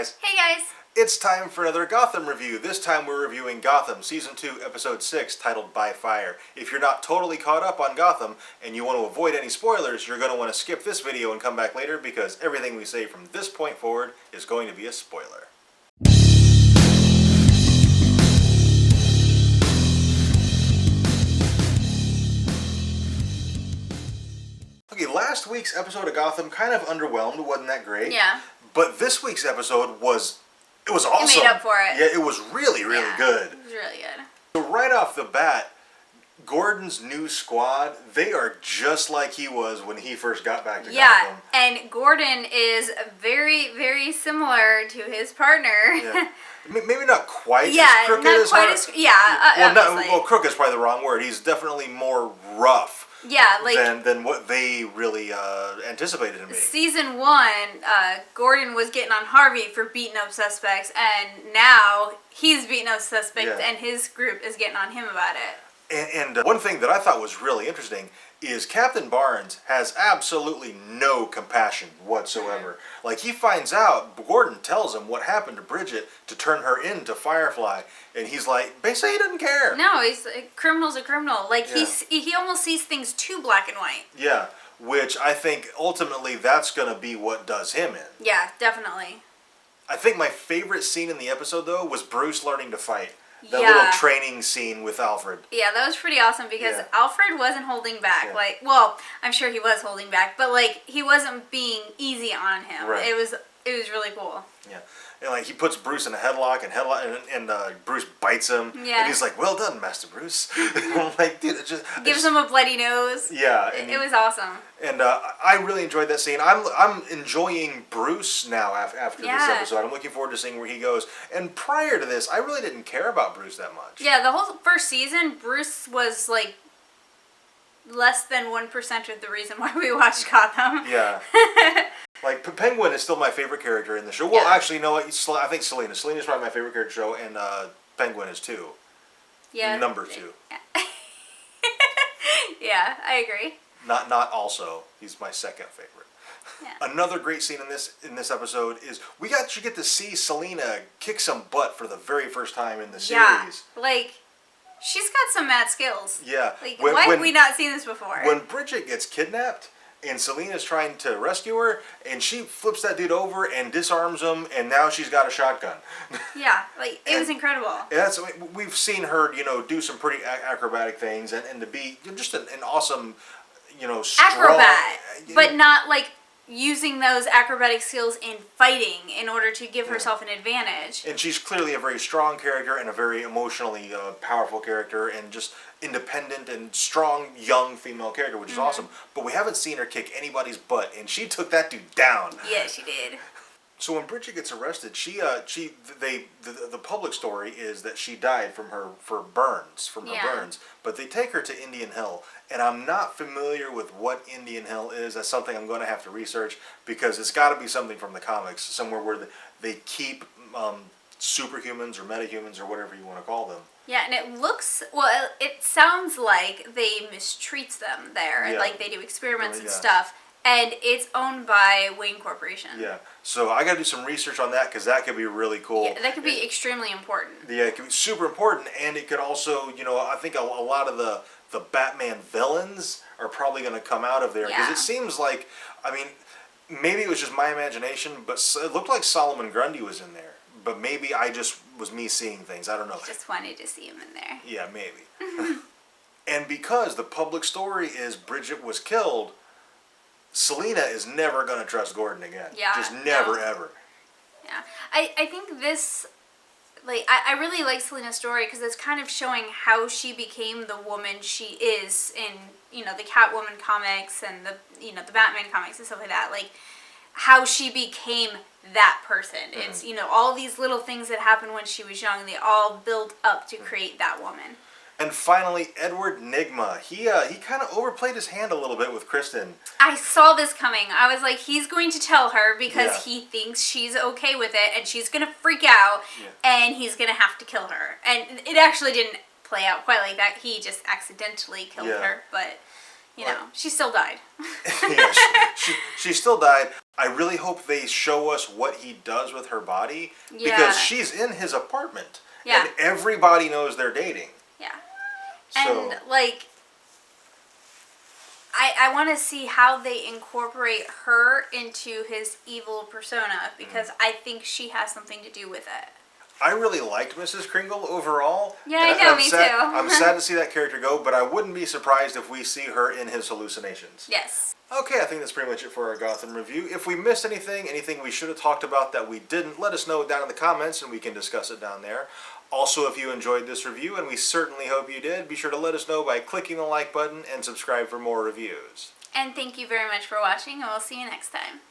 guys. Hey guys. It's time for another Gotham review. This time we're reviewing Gotham Season 2, Episode 6, titled By Fire. If you're not totally caught up on Gotham and you want to avoid any spoilers, you're going to want to skip this video and come back later because everything we say from this point forward is going to be a spoiler. Okay, last week's episode of Gotham kind of underwhelmed, wasn't that great? Yeah. But this week's episode was awesome. It made up for it. Yeah, it was really good. It was really good. So right off the bat, Gordon's new squad, they are just like he was when he first got back to Gotham. Yeah, and Gordon is very, very similar to his partner. Yeah. Maybe not quite as crooked not as quite her. as obviously. Crooked is probably the wrong word. He's definitely more rough. Yeah, like than what they really anticipated him being. Season 1, Gordon was getting on Harvey for beating up suspects, and now he's beating up suspects, and his group is getting on him about it. And one thing that I thought was really interesting is Captain Barnes has absolutely no compassion whatsoever. Mm-hmm. Like, he finds out, Gordon tells him what happened to Bridget to turn her into Firefly, and he's like, basically he doesn't care. No, he's a criminal's a criminal. Like, he almost sees things too black and white. Yeah, which I think ultimately that's going to be what does him in. Yeah, definitely. I think my favorite scene in the episode, though, was Bruce learning to fight. That little training scene with Alfred. Yeah, that was pretty awesome because Alfred wasn't holding back. Yeah. Like, well, I'm sure he was holding back, but like he wasn't being easy on him. Right. It was really cool. Yeah, and like he puts Bruce in a headlock, and Bruce bites him. Yeah. And he's like, "Well done, Master Bruce." And I'm like, dude, gives him a bloody nose. Yeah, it was awesome. And I really enjoyed that scene. I'm enjoying Bruce now after this episode. I'm looking forward to seeing where he goes. And prior to this, I really didn't care about Bruce that much. Yeah, the whole first season, Bruce was like less than 1% of the reason why we watched Gotham. Yeah. Like, Penguin is still my favorite character in the show. Well, actually, you know what? I think Selena. Selena's probably my favorite character show, and Penguin is too. Yeah. Number 2. Yeah, I agree. Not also. He's my second favorite. Yeah. Another great scene in this episode is we get to see Selena kick some butt for the very first time in the series. Yeah, like, she's got some mad skills. Yeah. Like, why have we not seen this before? When Bridget gets kidnapped and Selena's trying to rescue her, and she flips that dude over and disarms him, and now she's got a shotgun. Yeah, like, it was incredible. And we've seen her, do some pretty acrobatic things, and to be just an awesome, strong... Acrobat, but not, like, using those acrobatic skills in fighting in order to give herself an advantage. And she's clearly a very strong character and a very emotionally powerful character and just independent and strong young female character, which is awesome. But we haven't seen her kick anybody's butt, and she took that dude down. Yeah, she did. So when Bridget gets arrested, the public story is that she died from her burns, but they take her to Indian Hill, and I'm not familiar with what Indian Hill is. That's something I'm going to have to research because it's got to be something from the comics, somewhere where they keep superhumans or metahumans or whatever you want to call them. Yeah, and it sounds like they mistreats them there, like they do experiments and stuff. And it's owned by Wayne Corporation. Yeah. So I got to do some research on that because that could be really cool. Yeah, that could be extremely important. Yeah, it could be super important. And it could also, I think a lot of the Batman villains are probably going to come out of there. Because it seems like, maybe it was just my imagination, but it looked like Solomon Grundy was in there. But maybe I just was me seeing things. I don't know. Just wanted to see him in there. Yeah, maybe. And because the public story is Bridget was killed, Selena is never going to trust Gordon again. Yeah. Just never, ever. Yeah. I think this, like, I really like Selena's story because it's kind of showing how she became the woman she is in, the Catwoman comics and the Batman comics and stuff like that. Like, how she became that person. It's, all these little things that happened when she was young, they all build up to create that woman. And finally, Edward Nygma. He kind of overplayed his hand a little bit with Kristen. I saw this coming. I was like, he's going to tell her because he thinks she's okay with it, and she's going to freak out, and he's going to have to kill her. And it actually didn't play out quite like that. He just accidentally killed her, but You know, she still died. Yeah, she still died. I really hope they show us what he does with her body because she's in his apartment. Yeah. And everybody knows they're dating. Yeah. So, and like I want to see how they incorporate her into his evil persona because I think she has something to do with it. I really liked Mrs. Kringle overall. Yeah, I know, me too. I'm sad to see that character go, but I wouldn't be surprised if we see her in his hallucinations. Yes. Okay, I think that's pretty much it for our Gotham review. If we missed anything we should have talked about that we didn't, let us know down in the comments and we can discuss it down there. Also, if you enjoyed this review, and we certainly hope you did, be sure to let us know by clicking the like button and subscribe for more reviews. And thank you very much for watching, and we'll see you next time.